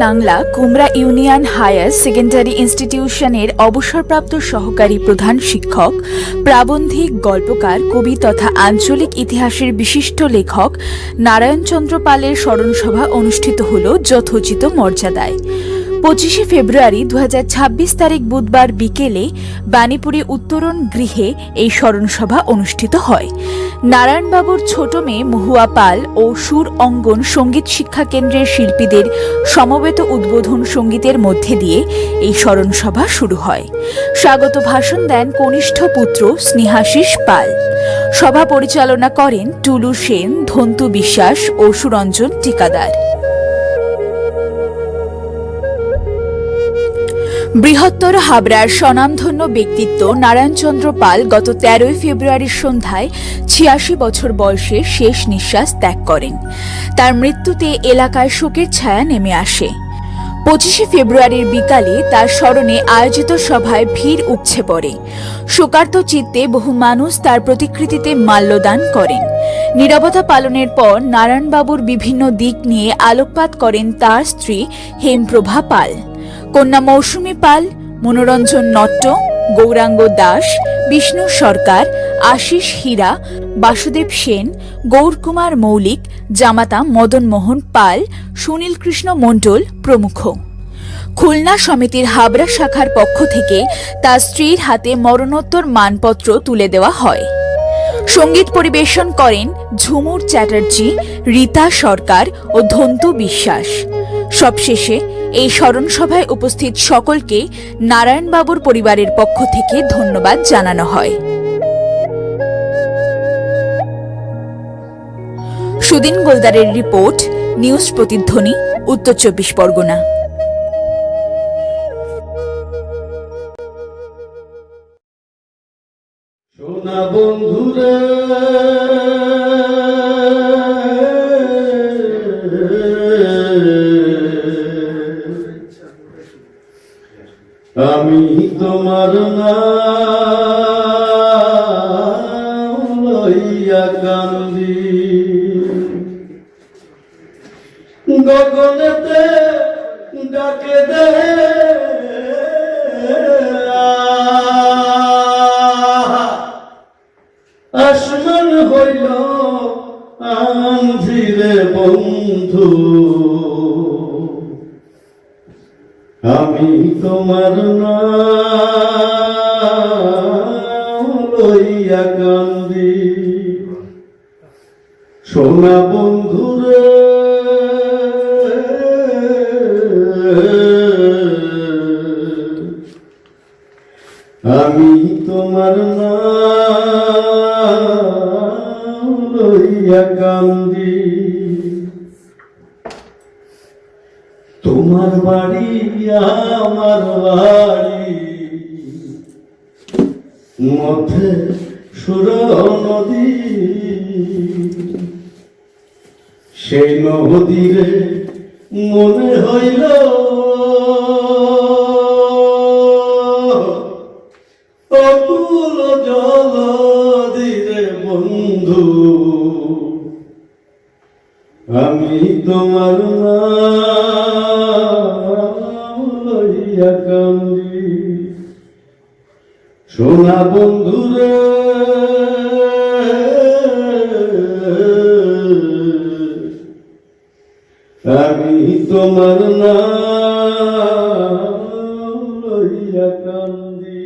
নাংলা কুমড়া union higher secondary ইনস্টিটিউশনের অবসরপ্রাপ্ত সহকারী প্রধান শিক্ষক, প্রাবন্ধিক, গল্পকার, কবি তথা আঞ্চলিক ইতিহাসের বিশিষ্ট লেখক নারায়ণ চন্দ্র পালের স্মরণসভা অনুষ্ঠিত হল যথোচিত মর্যাদায়। 25শে ফেব্রুয়ারি 2026 তারিখ বুধবার বিকেলে বাণীপুরে উত্তরণ গৃহে এই স্মরণসভা অনুষ্ঠিত হয়। নারায়ণবাবুর ছোট মেয়ে মহুয়া পাল ও সুর অঙ্গন সঙ্গীত শিক্ষা কেন্দ্রের শিল্পীদের সমবেত উদ্বোধন সঙ্গীতের মধ্যে দিয়ে এই স্মরণসভা শুরু হয়। স্বাগত ভাষণ দেন কনিষ্ঠ পুত্র স্নেহাশিস পাল। সভা পরিচালনা করেন টুলু সেন, ধন্তু বিশ্বাস ও সুরঞ্জন ঠিকাদার। বৃহত্তর হাবড়ার স্বনামধন্য ব্যক্তিত্ব নারায়ণচন্দ্র পাল গত 13 ফেব্রুয়ারির সন্ধ্যায় 86 বছর বয়সে শেষ নিঃশ্বাস ত্যাগ করেন। তার মৃত্যুতে এলাকায় শোকের ছায়া নেমে আসে। 25শে ফেব্রুয়ারির বিকালে তার স্মরণে আয়োজিত সভায় ভিড় উপচে পড়ে। শোকার্ত চিত্তে বহু মানুষ তার প্রতিকৃতিতে মাল্যদান করেন। নীরবতা পালনের পর নারায়ণবাবুর বিভিন্ন দিক নিয়ে আলোকপাত করেন তার স্ত্রী হেমপ্রভা পাল, কন্যা মৌসুমী পাল, মনোরঞ্জন নট্ট, গৌরাঙ্গ দাস, বিষ্ণু সরকার, আশিস হীরা, বাসুদেব সেন, গৌরকুমার মৌলিক, জামাতা মদন মোহন পাল, সুনীল কৃষ্ণ মণ্ডল প্রমুখ। খুলনা সমিতির হাবড়া শাখার পক্ষ থেকে তার স্ত্রীর হাতে মরণোত্তর মানপত্র তুলে দেওয়া হয়। সঙ্গীত পরিবেশন করেন ঝুমুর চ্যাটার্জি, রীতা সরকার ও ধন্তু বিশ্বাস। সবশেষে এই স্মরণসভায় উপস্থিত সকলকে নারায়ণবাবুর পরিবারের পক্ষ থেকে ধন্যবাদ জানানো হয়। সুদিন গোলদারের রিপোর্ট, নিউজ প্রতিধ্বনি, উত্তর 24 পরগনা। সোনা বন্ধুরে আমি তোমার নাম লইয়া কান্দি, গগনেতে ডাকে দে আসমান হইল আন্ধিরে বন্ধু, আমি তোমার নাম লইয়া কান্দি। সোনা বন্ধুরে আমি তোমার নাম লইয়া কান্দি। তোমার বাড়ি আমার বাড়ি, মধ্যে সুর নদী, সেই নদীরে মনে হইল অকুল জল দিরে বন্ধু, আমি তোমার নাম লইয়া কান্দি। সোনা বন্ধুরে আমি তোমার নাম লইয়া কান্দি।